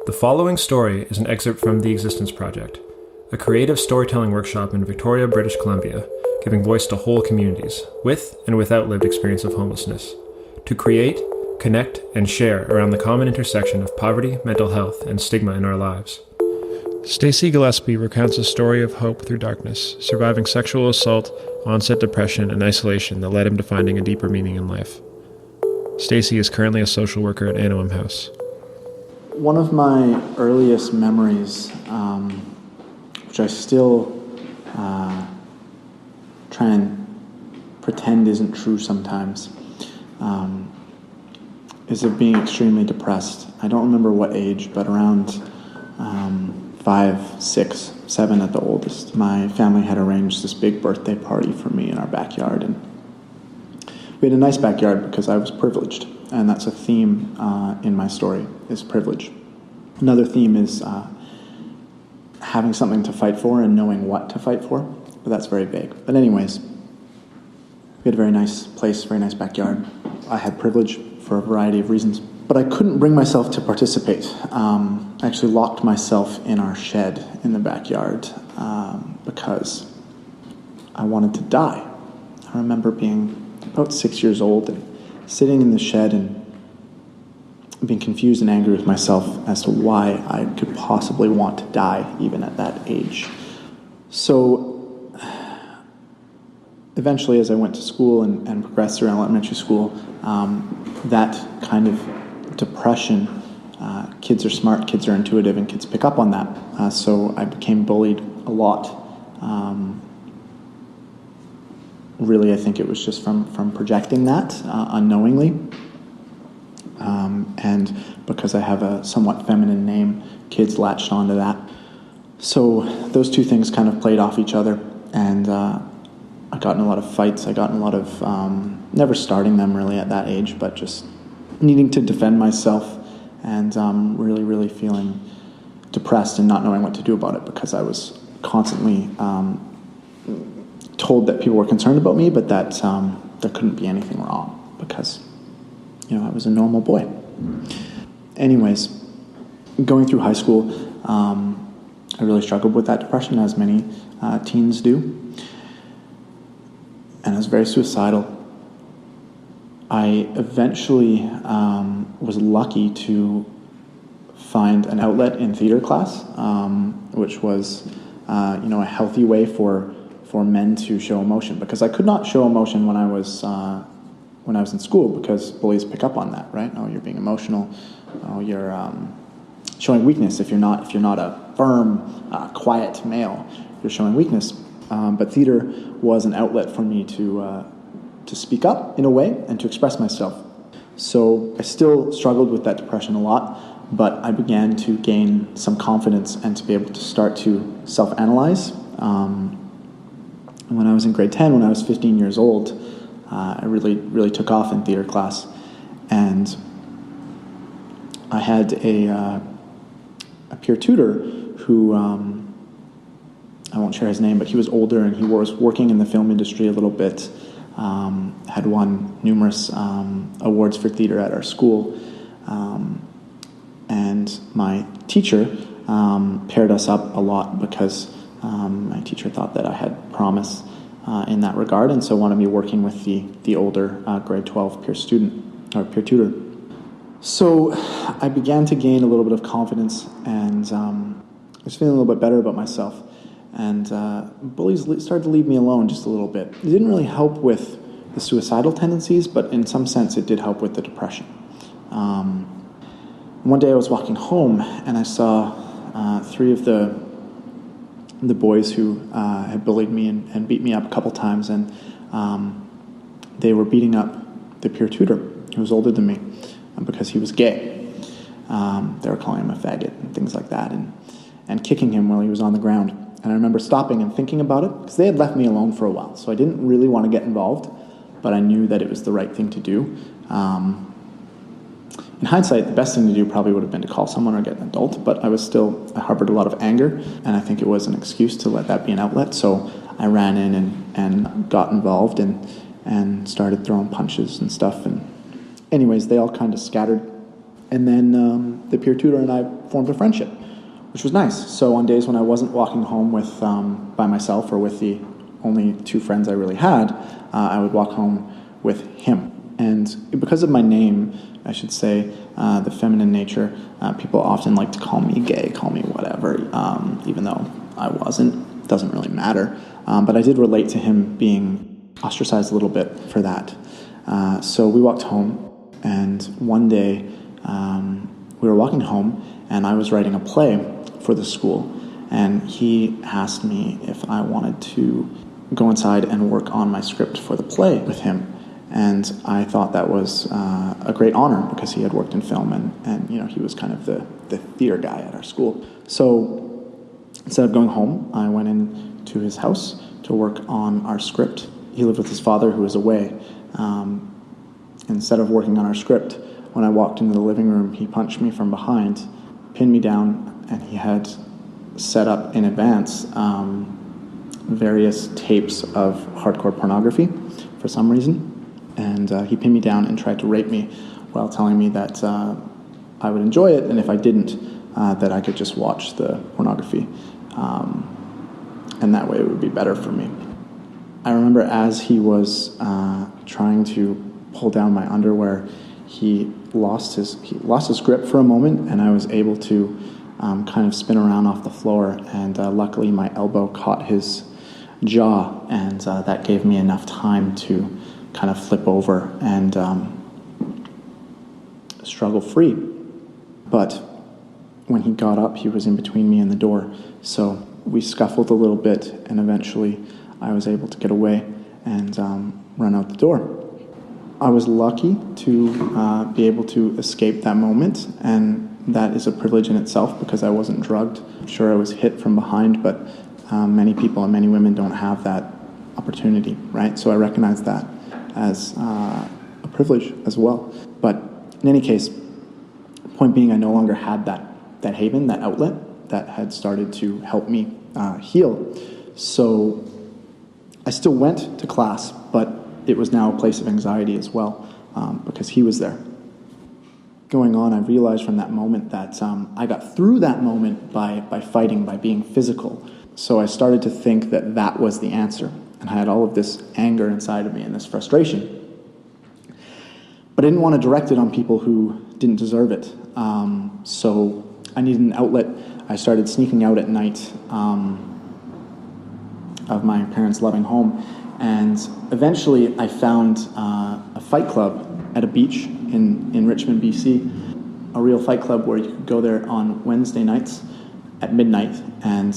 The following story is an excerpt from The Existence Project, a creative storytelling workshop in Victoria, British Columbia, giving voice to whole communities, with and without lived experience of homelessness, to create, connect, and share around the common intersection of poverty, mental health, and stigma in our lives. Stacey Gillespie recounts a story of hope through darkness, surviving sexual assault, onset depression, and isolation that led him to finding a deeper meaning in life. Stacey is currently a social worker at Anawim House. One of my earliest memories, which I still try and pretend isn't true sometimes, is of being extremely depressed. I don't remember what age, but around 5, 6, 7 at the oldest. My family had arranged this big birthday party for me in our backyard, and we had a nice backyard because I was privileged, and that's a theme in my story, is privilege. Another theme is having something to fight for and knowing what to fight for, but that's very vague. But anyways, we had a very nice place, very nice backyard. I had privilege for a variety of reasons, but I couldn't bring myself to participate. I actually locked myself in our shed in the backyard because I wanted to die. I remember being about 6 years old and sitting in the shed and being confused and angry with myself as to why I could possibly want to die even at that age. So eventually, as I went to school and progressed through elementary school, that kind of depression, kids are smart, kids are intuitive, and kids pick up on that. So I became bullied a lot. Really, I think it was just from projecting that unknowingly. And because I have a somewhat feminine name, kids latched onto that. So those two things kind of played off each other, and I got in a lot of fights. I got in a lot of, never starting them really at that age, but just needing to defend myself and really, really feeling depressed and not knowing what to do about it because I was constantly told that people were concerned about me, but that there couldn't be anything wrong because, I was a normal boy. Anyways, going through high school, I really struggled with that depression, as many teens do. And I was very suicidal. I eventually was lucky to find an outlet in theater class, which was, a healthy way for men to show emotion, because I could not show emotion when I was in school, because bullies pick up on that, right? Oh, you're being emotional. Oh, you're showing weakness. If you're not a firm, quiet male, you're showing weakness. But theater was an outlet for me to speak up in a way and to express myself. So I still struggled with that depression a lot, but I began to gain some confidence and to be able to start to self-analyze. When I was in grade 10, when I was 15 years old, I really, really took off in theater class, and I had a peer tutor who, I won't share his name, but he was older and he was working in the film industry a little bit, had won numerous awards for theater at our school, and my teacher paired us up a lot because my teacher thought that I had promise in that regard, and so wanted me working with the older grade 12 peer student or peer tutor. So I began to gain a little bit of confidence, and I was feeling a little bit better about myself. And bullies started to leave me alone just a little bit. It didn't really help with the suicidal tendencies, but in some sense it did help with the depression. One day I was walking home and I saw 3 of the boys who had bullied me and beat me up a couple times, and they were beating up the peer tutor, who was older than me, because he was gay. They were calling him a faggot and things like that, and kicking him while he was on the ground. And I remember stopping and thinking about it, because they had left me alone for a while, so I didn't really want to get involved, but I knew that it was the right thing to do. In hindsight, the best thing to do probably would have been to call someone or get an adult, but I harbored a lot of anger, and I think it was an excuse to let that be an outlet, so I ran in and got involved and started throwing punches and stuff. And anyways, they all kind of scattered, And then the peer tutor and I formed a friendship, which was nice. So on days when I wasn't walking home with by myself or with the only two friends I really had, I would walk home with him. And because of my name, I should say, the feminine nature, people often like to call me gay, call me whatever, even though I wasn't. Doesn't really matter. But I did relate to him being ostracized a little bit for that. So we walked home, and one day we were walking home, and I was writing a play for the school, and he asked me if I wanted to go inside and work on my script for the play with him. And I thought that was a great honor because he had worked in film and you know, he was kind of the theater guy at our school. So instead of going home, I went into his house to work on our script. He lived with his father who was away. Instead of working on our script, when I walked into the living room, he punched me from behind, pinned me down, and he had set up in advance various tapes of hardcore pornography for some reason. And he pinned me down and tried to rape me while telling me that I would enjoy it, and if I didn't, that I could just watch the pornography. And that way it would be better for me. I remember as he was trying to pull down my underwear, he lost his grip for a moment, and I was able to kind of spin around off the floor, and luckily my elbow caught his jaw, and that gave me enough time to kind of flip over and struggle free. But when he got up, he was in between me and the door, so we scuffled a little bit, and eventually I was able to get away and run out the door. I was lucky to be able to escape that moment, and that is a privilege in itself because I wasn't drugged. Sure, I was hit from behind, but many people and many women don't have that opportunity, right? So I recognize that as a privilege as well. But in any case, point being, I no longer had that haven, that outlet that had started to help me heal. So I still went to class, but it was now a place of anxiety as well because he was there. Going on, I realized from that moment that I got through that moment by fighting, by being physical. So I started to think that that was the answer. And I had all of this anger inside of me and this frustration. But I didn't want to direct it on people who didn't deserve it. So I needed an outlet. I started sneaking out at night of my parents' loving home. And eventually I found a fight club at a beach in Richmond, BC. A real fight club where you could go there on Wednesday nights at midnight, and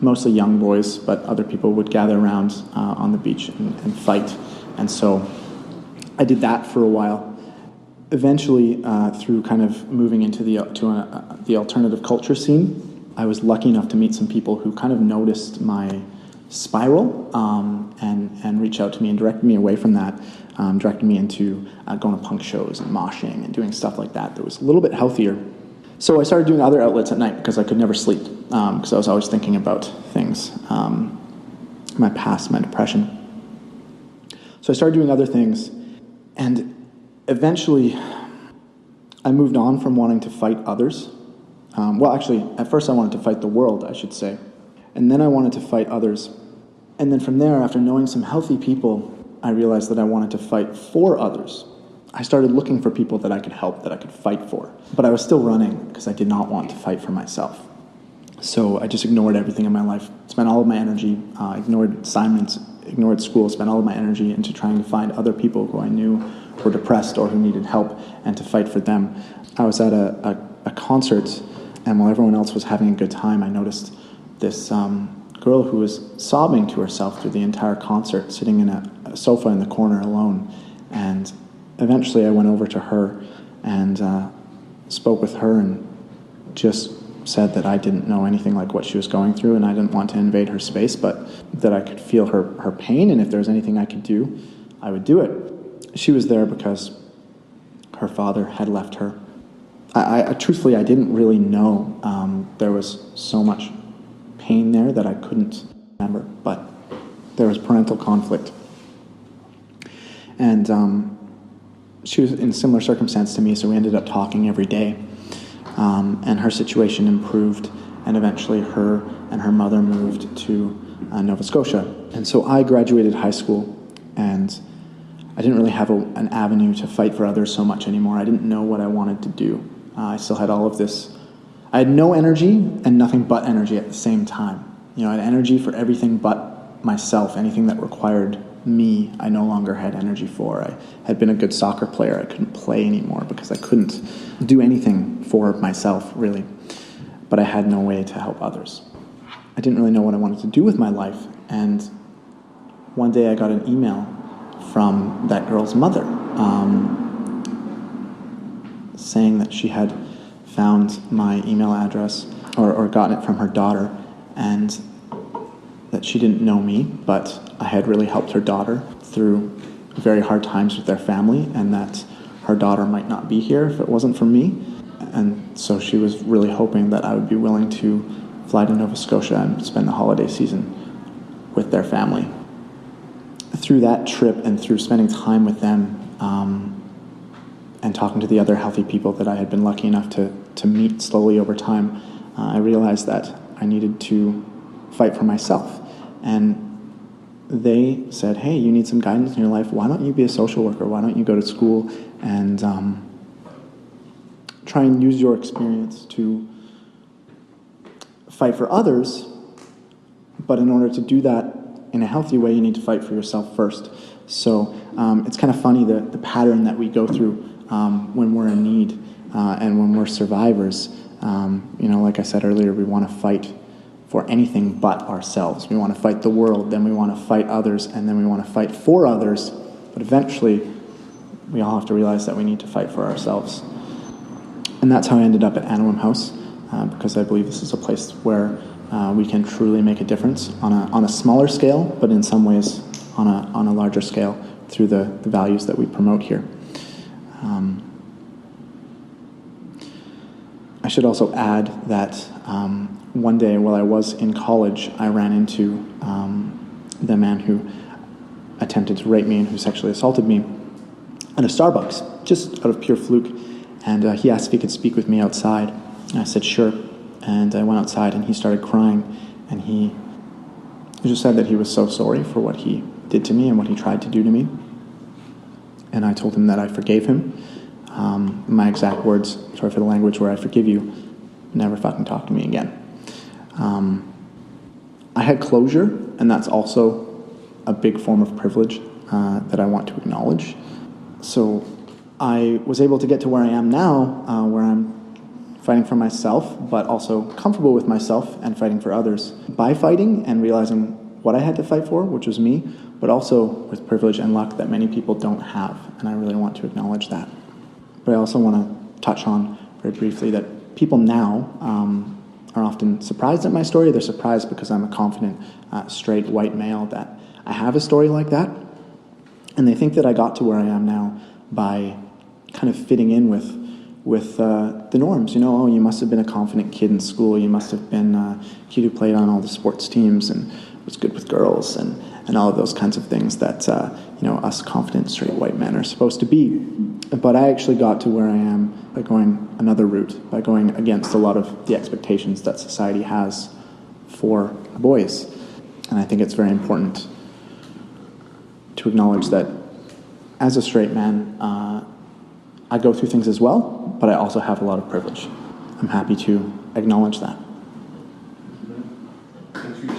mostly young boys, but other people would gather around on the beach and fight. And so I did that for a while. Eventually, through kind of moving into the alternative culture scene, I was lucky enough to meet some people who kind of noticed my spiral and reached out to me and directed me away from that, directed me into going to punk shows and moshing and doing stuff like that was a little bit healthier. So I started doing other outlets at night because I could never sleep, because I was always thinking about things, my past, my depression. So I started doing other things, and eventually I moved on from wanting to fight others. Well, actually, at first I wanted to fight the world, I should say. And then I wanted to fight others. And then from there, after knowing some healthy people, I realized that I wanted to fight for others. I started looking for people that I could help, that I could fight for. But I was still running because I did not want to fight for myself. So I just ignored everything in my life, spent all of my energy, ignored assignments, ignored school, spent all of my energy into trying to find other people who I knew were depressed or who needed help and to fight for them. I was at a concert, and while everyone else was having a good time, I noticed this girl who was sobbing to herself through the entire concert, sitting in a sofa in the corner alone. And eventually I went over to her and spoke with her and just said that I didn't know anything like what she was going through, and I didn't want to invade her space, but that I could feel her pain, and if there was anything I could do, I would do it. She was there because her father had left her. I truthfully, I didn't really know. There was so much pain there that I couldn't remember, but there was parental conflict. And she was in a similar circumstance to me, so we ended up talking every day. And her situation improved, and eventually her and her mother moved to Nova Scotia. And so I graduated high school, and I didn't really have an avenue to fight for others so much anymore. I didn't know what I wanted to do. I still had all of this. I had no energy and nothing but energy at the same time. I had energy for everything but myself. Anything that required me, I no longer had energy for. I had been a good soccer player. I couldn't play anymore because I couldn't do anything for myself, really. But I had no way to help others. I didn't really know what I wanted to do with my life. And one day I got an email from that girl's mother saying that she had found my email address or gotten it from her daughter, and that she didn't know me, but I had really helped her daughter through very hard times with their family, and that her daughter might not be here if it wasn't for me. And so she was really hoping that I would be willing to fly to Nova Scotia and spend the holiday season with their family. Through that trip and through spending time with them and talking to the other healthy people that I had been lucky enough to meet slowly over time, I realized that I needed to fight for myself. And they said, hey, you need some guidance in your life. Why don't you be a social worker? Why don't you go to school and try and use your experience to fight for others? But in order to do that in a healthy way, you need to fight for yourself first. So it's kind of funny, the pattern that we go through when we're in need and when we're survivors. Like I said earlier, we want to fight for anything but ourselves. We want to fight the world, then we want to fight others, and then we want to fight for others. But eventually, we all have to realize that we need to fight for ourselves. And that's how I ended up at Anawim House, because I believe this is a place where we can truly make a difference on a smaller scale, but in some ways on a larger scale through the values that we promote here. I should also add that one day while I was in college, I ran into the man who attempted to rape me and who sexually assaulted me at a Starbucks, just out of pure fluke. And he asked if he could speak with me outside. And I said, sure. And I went outside and he started crying. And he just said that he was so sorry for what he did to me and what he tried to do to me. And I told him that I forgave him. My exact words, sorry for the language, were, I forgive you, never fucking talk to me again. I had closure, and that's also a big form of privilege that I want to acknowledge. So I was able to get to where I am now, where I'm fighting for myself, but also comfortable with myself and fighting for others. By fighting and realizing what I had to fight for, which was me, but also with privilege and luck that many people don't have, and I really want to acknowledge that. But I also want to touch on very briefly that people now are often surprised at my story. They're surprised because I'm a confident, straight, white male that I have a story like that. And they think that I got to where I am now by kind of fitting in with the norms. Oh, you must have been a confident kid in school. You must have been a kid who played on all the sports teams and was good with girls and all of those kinds of things that, us confident, straight, white men are supposed to be. But I actually got to where I am by going another route, by going against a lot of the expectations that society has for boys. And I think it's very important to acknowledge that as a straight man, I go through things as well, but I also have a lot of privilege. I'm happy to acknowledge that. Thanks for your